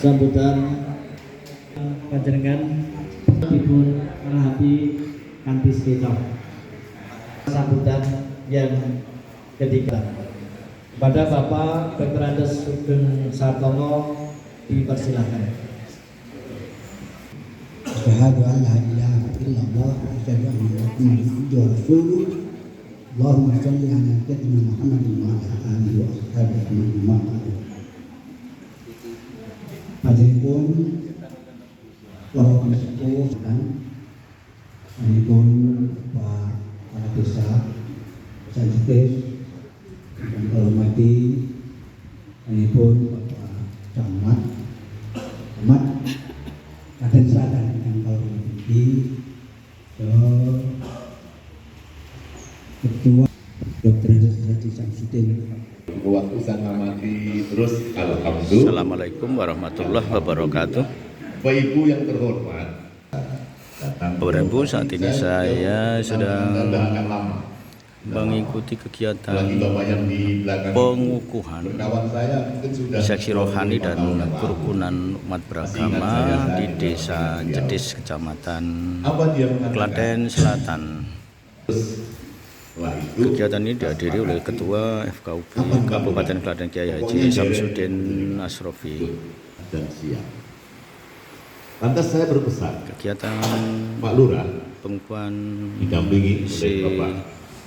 sambutan panjenengan dipun merahati kanthi sekeca. Sambutan yang ketiga pada Bapak Dr. Andes Sugeng Sartono dipersilakan. Asyhadu an la ilaha illallah wa asyhadu anna Muhammadan abduhu wa rasuluh. Allahumma shalli ala sayyidina Muhammadin wa ala alihi wa sahbihi wa sallam. Panjenengan para pensepuh dan panjenengan Pak Kepala Desa sensitif dan hormati panjenengan Bapak Camat Klaten Selatan yang hormati Ketua Dr. Haji Samsudin. Waktu saya ngamati terus, alhamdulillah. Assalamualaikum warahmatullahi wabarakatuh. Bapak Ibu yang terhormat, Bapak Ibu, saat ini saya sedang mengikuti kegiatan pengukuhan seksi rohani dan kerukunan umat beragama di Desa Jedis, Kecamatan Klaten Selatan. Kegiatan ini dihadiri oleh Ketua FKUB Kabupaten Klaten Kiai Haji Samsudin Asrofi. Dan siap. Lantas saya berpesan, Kegiatan Pak Lurah pengukuhan didampingi oleh si Bapak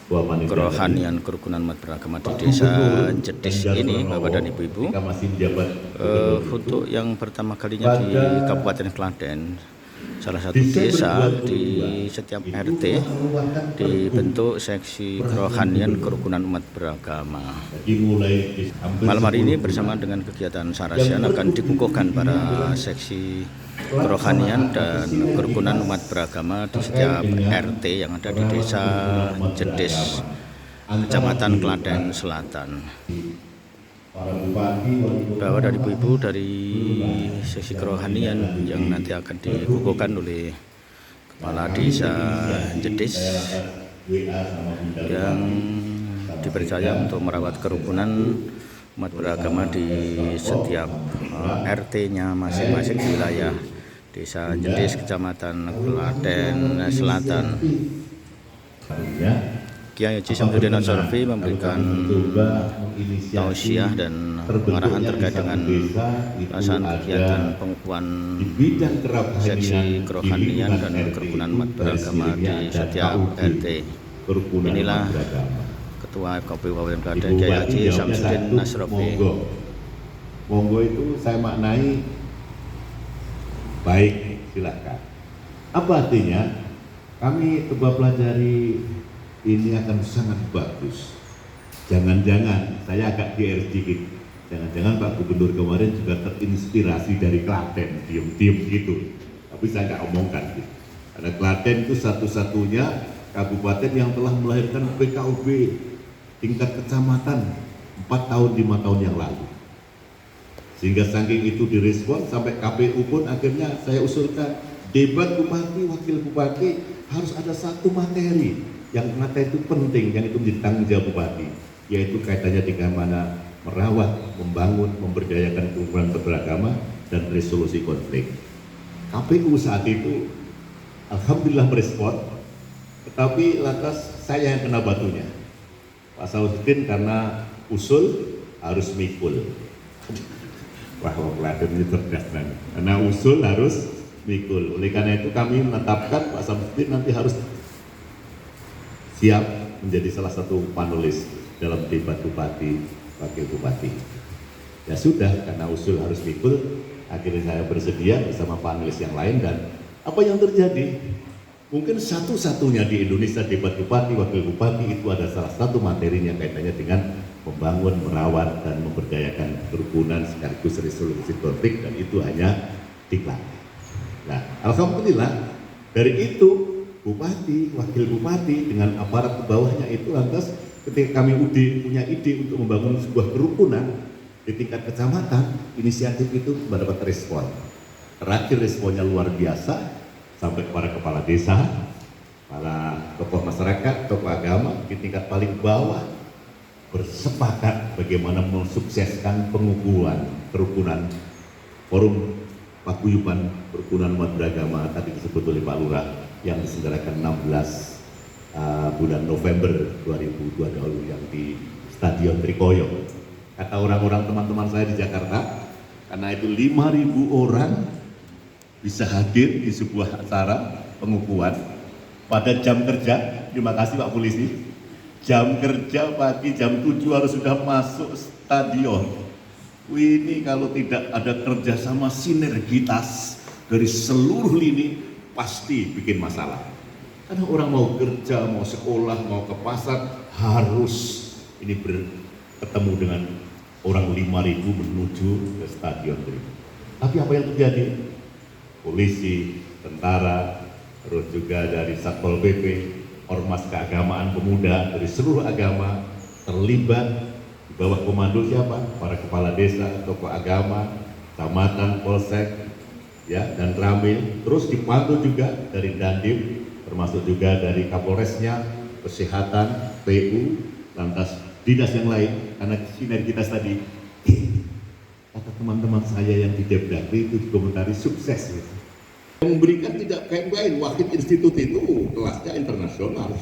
Ketua Panitia kerohanian kerukunan umat beragama di Desa Jedis ini, Bapak dan Ibu-ibu, ketika masih menjabat untuk yang pertama kalinya di Kabupaten Klaten, salah satu desa di setiap RT dibentuk seksi kerohanian kerukunan umat beragama. Malam hari ini bersama dengan kegiatan Sarasian akan dikukuhkan para seksi kerohanian dan kerukunan umat beragama di setiap RT yang ada di Desa Jedis, Kecamatan Klaten Selatan. Bahwa dari ibu-ibu dari seksi kerohanian yang nanti akan dikukuhkan oleh Kepala Desa Jedis yang dipercaya untuk merawat kerukunan umat beragama di setiap RT-nya masing-masing di wilayah Desa Jedis, Kecamatan Klaten Selatan. Kiai Haji Samsudin Asrofi memberikan tausiah dan pengarahan terkait dengan pelaksanaan kegiatan pengukuhan seksi kerohanian dan kerukunan umat beragama di setiap RT. Inilah Ketua FKUB Kabupaten Klaten Kiai Haji Samsudin Asrofi. Monggo itu saya maknai baik, silakan. Apa artinya? Kami coba pelajari. Ini akan sangat bagus. Jangan-jangan saya agak GR sedikit. Jangan-jangan Pak Gubernur kemarin juga terinspirasi dari Klaten, diem-diem gitu. Tapi saya nggak omongkan gitu. Karena Klaten itu satu-satunya kabupaten yang telah melahirkan PKUB tingkat kecamatan 4 tahun 5 tahun yang lalu. Sehingga saking itu direspon sampai KPU pun akhirnya saya usulkan debat bupati, wakil bupati harus ada satu materi yang ternyata itu penting, yang itu menjadi tanggung jawab bupati, yaitu kaitannya dengan mana merawat, membangun, memberdayakan kerukunan beragama dan resolusi konflik. KPU saat itu alhamdulillah merespon, tetapi lantas saya yang kena batunya. Pak Samsudin karena usul harus mikul. Wah, Klaten ini cerdas banget. Karena usul harus mikul. Oleh karena itu kami menetapkan Pak Samsudin nanti harus siap menjadi salah satu panelis dalam debat bupati, wakil bupati. Ya sudah, karena usul harus mikul, akhirnya saya bersedia bersama panelis yang lain. Dan apa yang terjadi? Mungkin satu-satunya di Indonesia debat bupati, wakil bupati itu ada salah satu materinya kaitannya dengan membangun, merawat, dan memberdayakan kerukunan sekaligus resolusi konflik, dan itu hanya di Klaten. Nah, alhamdulillah dari itu bupati, wakil bupati dengan aparat ke bawahnya itu lantas ketika kami punya ide untuk membangun sebuah kerukunan di tingkat kecamatan, inisiatif itu mendapat respon. Terakhir responnya luar biasa sampai kepada kepala desa, para tokoh masyarakat, tokoh agama di tingkat paling bawah bersepakat bagaimana mensukseskan pengukuhan kerukunan forum paguyuban kerukunan umat beragama tadi disebut oleh Pak Lurah yang diselenggarakan 16 bulan November 2002 lalu yang di Stadion Trikoyo. Kata orang-orang teman-teman saya di Jakarta, karena itu 5.000 orang bisa hadir di sebuah acara pengukuhan pada jam kerja. Terima kasih Pak Polisi. Jam kerja pagi jam 7 harus sudah masuk stadion. Ini kalau tidak ada kerjasama sinergitas dari seluruh lini pasti bikin masalah. Karena orang mau kerja, mau sekolah, mau ke pasar harus ini bertemu dengan orang 5.000 menuju ke stadion. Tapi apa yang terjadi? Polisi, tentara, terus juga dari Satpol PP, ormas keagamaan pemuda dari seluruh agama terlibat di bawah komando siapa? Para kepala desa, tokoh agama, kecamatan, polsek, ya, dan Ramil. Terus dipantau juga dari Dandim, termasuk juga dari Kapolresnya, kesehatan, PU, lantas dinas yang lain. Karena sinergitas tadi, kata teman-teman saya yang di Depdagri itu dikomentari sukses. Memberikan tidak main-main, Wakil Institut itu kelasnya internasional.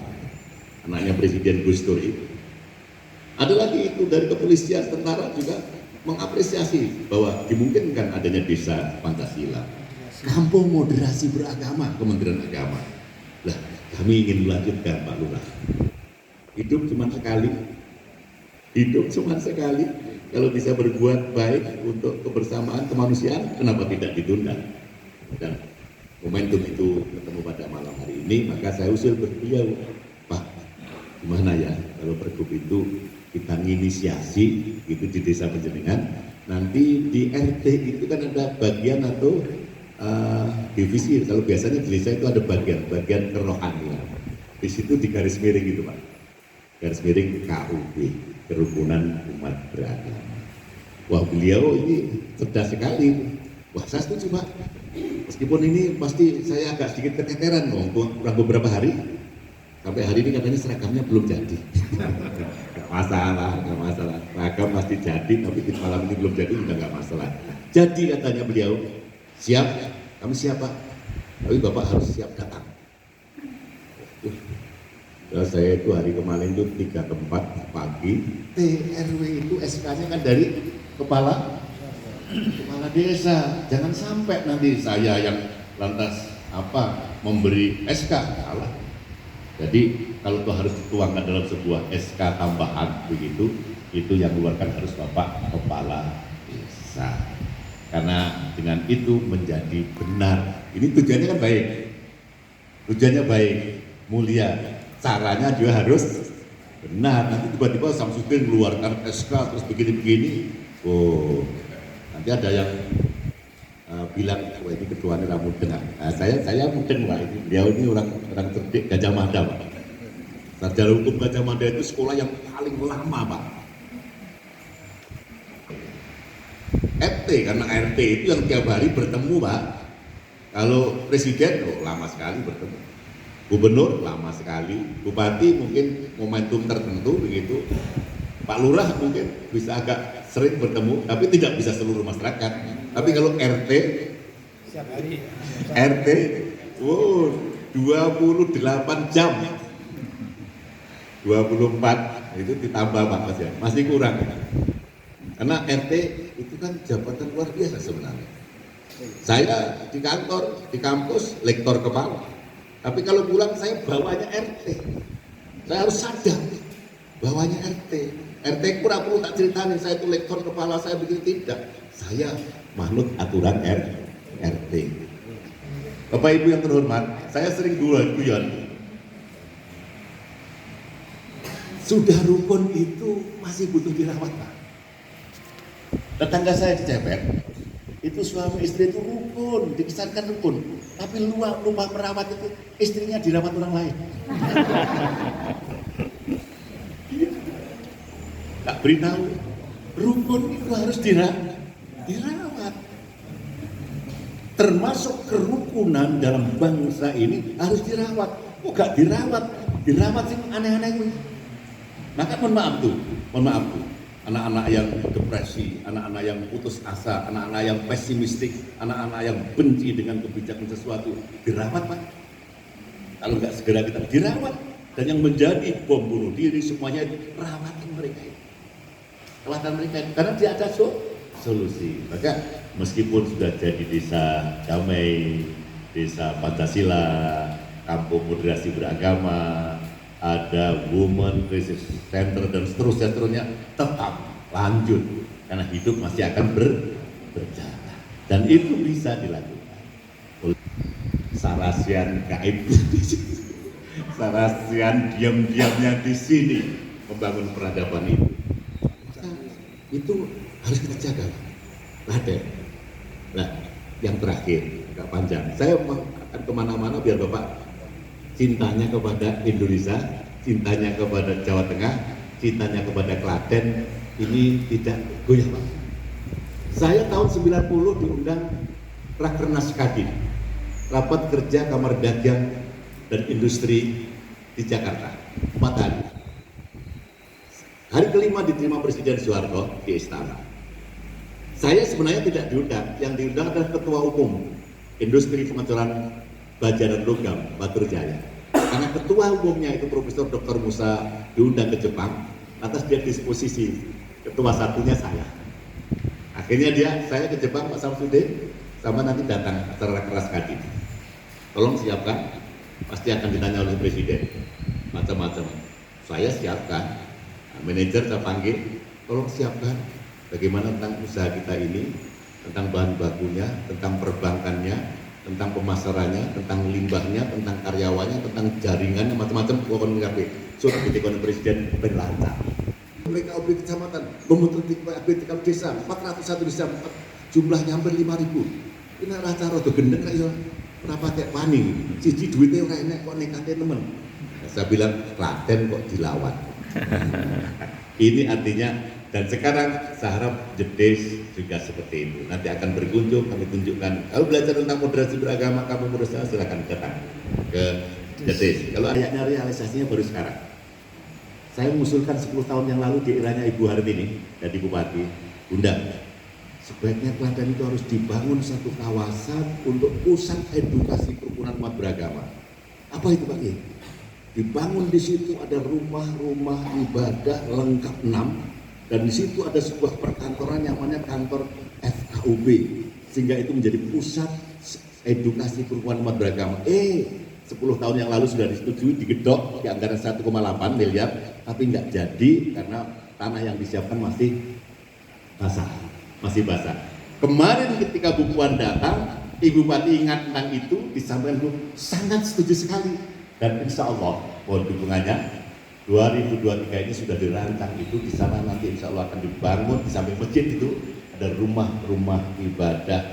Anaknya Presiden Gus Dur itu. Ada lagi itu dari kepolisian, tentara juga mengapresiasi bahwa dimungkinkan adanya desa Pancasila. Kampung moderasi beragama, Kementerian Agama. Lah, kami ingin melanjutkan Pak Lurah. Hidup cuma sekali. Hidup cuma sekali. Kalau bisa berbuat baik untuk kebersamaan kemanusiaan, kenapa tidak ditunda? Dan momentum itu ketemu pada malam hari ini, maka saya usul beliau, Pak, gimana ya kalau pergub itu kita nginisiasi gitu di desa penjenengan, nanti di RT itu kan ada bagian atau divisi. Kalau biasanya di desa itu ada bagian kerohanian. Di situ di garis miring gitu Pak, garis miring KUB, Kerukunan Umat Beragama. Wah, beliau ini cerdas sekali. Wah, saya setuju Pak. Meskipun ini pasti saya agak sedikit keteteran kurang beberapa hari. Sampai hari ini katanya seragamnya belum jadi. Gak masalah. Seragam pasti jadi, tapi malam ini belum jadi juga gak masalah. Jadi katanya beliau, siap, kami siap Pak. Tapi Bapak harus siap datang. Saya itu hari kemarin itu 3 tempat pagi, TRW itu SK-nya kan dari kepala desa. Jangan sampai nanti saya yang lantas memberi SK, salah. Jadi kalau itu harus dituangkan dalam sebuah SK tambahan begitu, itu yang mengeluarkan harus Bapak Kepala Desa. Karena dengan itu menjadi benar. Ini tujuannya kan baik. Tujuannya baik, mulia. Caranya juga harus benar. Nanti tiba-tiba Samsudin mengeluarkan SK terus begini-begini. Oh, nanti ada yang bilang, wah ini ketuanya rambut tengah. Nah, saya mungkin Pak, ini beliau ini orang cerdik Gajah Mada Pak. Sarjana hukum Gajah Mada itu sekolah yang paling lama Pak. RT, karena RT itu yang tiap hari bertemu Pak. Kalau presiden, lama sekali bertemu. Gubernur lama sekali. Bupati mungkin momentum tertentu begitu. Pak Lurah mungkin bisa agak sering bertemu, tapi tidak bisa seluruh masyarakat. Tapi kalau RT, RT, 28 jam, 24 itu ditambah Pak Mas ya, masih kurang. Karena RT itu kan jabatan luar biasa sebenarnya. Saya di kantor, di kampus, lektor kepala. Tapi kalau pulang saya bawanya RT. Saya harus sadar bawanya RT. RT kurang perlu tak ceritain, saya itu lektor kepala, saya begini tidak. Saya manut aturan RT. Bapak Ibu yang terhormat, saya sering guyon. Sudah rukun itu masih butuh dirawat Pak. Tetangga saya di Cepet, itu suami istri itu rukun, dikesankan rukun. Tapi lupa merawat itu, istrinya dirawat orang lain. Tak beritahu, rukun itu harus dirawat. Termasuk kerukunan dalam bangsa ini harus dirawat. Oh gak dirawat sih aneh-aneh. Maka mohon maaf tuh. anak-anak yang depresi, anak-anak yang putus asa, anak-anak yang pesimistik, anak-anak yang benci dengan kebijakan sesuatu, dirawat Pak. Kalau nggak segera kita dirawat, dan yang menjadi bom bunuh diri semuanya rawatan mereka itu. Rawatan mereka itu, karena tidak ada solusi. Maka meskipun sudah jadi desa damai, desa Pancasila, kampung moderasi beragama, ada Women Crisis Center dan seterusnya tetap lanjut karena hidup masih akan berjalan dan itu bisa dilakukan. Sarasian gaib di sini, sarasian diam-diamnya di sini membangun peradaban itu. Itu harus kita jaga, Raden. Nah, yang terakhir, agak panjang. Saya akan kemana-mana biar Bapak cintanya kepada Indonesia, cintanya kepada Jawa Tengah, cintanya kepada Klaten ini tidak goyah Pak. Saya tahun 90 diundang Rakernas Kadin, rapat kerja Kamar Dagang dan Industri di Jakarta, 4 hari. Hari kelima diterima Presiden Soeharto di Istana. Saya sebenarnya tidak diundang, yang diundang adalah Ketua Umum Industri Pengecoran Baja dan Logam Batur Jaya. Karena ketua umumnya itu Profesor Dr. Musa diundang ke Jepang, atas dia disposisi ketua satunya saya. Akhirnya saya ke Jepang Pak Samsudin, sama nanti datang acara Rakernas Kadin. Tolong siapkan, pasti akan ditanya oleh Presiden, macam-macam. Saya siapkan, manajer saya panggil, tolong siapkan bagaimana tentang usaha kita ini, tentang bahan bakunya, tentang perbankannya, tentang pemasarannya, tentang limbahnya, tentang karyawannya, tentang jaringannya, macam-macam pokoknya kabeh. Surat ditekan Presiden berlancar. Mereka OB kecamatan, memutar OB tingkat desa, 401 desa, jumlahnya hampir 5.000. Ini rasa rodo gendeng kayak berapa kayak paning, siji duitnya orang enek kok nekatnya temen. Saya bilang Klaten kok dilawan. Ini artinya. Dan sekarang saya harap Jedes juga seperti itu. Nanti akan berkunjung, kami tunjukkan. Kalau belajar tentang moderasi beragama, kamu moderasi silakan datang ke Jedes. Kalau ayatnya realisasinya baru sekarang. Saya mengusulkan 10 tahun yang lalu di eranya Ibu Hartini jadi Bupati, Bunda, sebaiknya Klaten itu harus dibangun satu kawasan untuk pusat edukasi kerukunan umat beragama. Apa itu Pak Kiai? Dibangun di situ ada rumah-rumah ibadah lengkap 6. Dan di situ ada sebuah perkantoran yang namanya kantor FKUB, sehingga itu menjadi pusat edukasi kerukunan umat beragama. 10 tahun yang lalu sudah disetujui, digedok di anggaran 1,8 miliar, tapi nggak jadi karena tanah yang disiapkan masih basah. Kemarin ketika Bu Puan datang, Ibu Bupati ingat tentang itu, disampaikan Bu, sangat setuju sekali. Dan insya Allah, mohon dukungannya. 2023 ini sudah dirancang itu, di sana nanti insya Allah akan dibangun di samping masjid itu ada rumah-rumah ibadah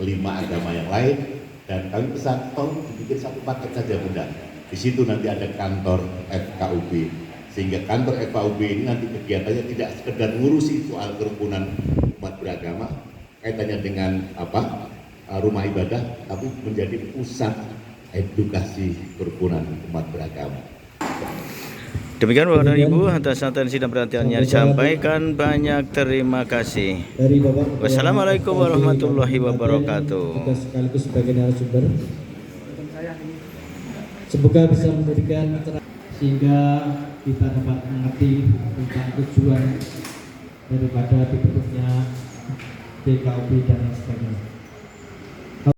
5 agama yang lain, dan kami pesan tolong dibikin satu paket saja Bunda. Di situ nanti ada kantor FKUB, sehingga kantor FKUB ini nanti kegiatannya tidak sekedar ngurusi soal kerukunan umat beragama kaitannya dengan rumah ibadah, tapi menjadi pusat edukasi kerukunan umat beragama. Demikian Bapak dan Ibu, atas atensi dan perhatiannya disampaikan. Banyak terima kasih. Dari Bapak. Wassalamualaikum warahmatullahi wabarakatuh. Juga sekaligus sebagai narasumber. Semoga bisa memberikan sehingga kita dapat mengerti tentang tujuan daripada dibentuknya DKUB dan lain sebagainya.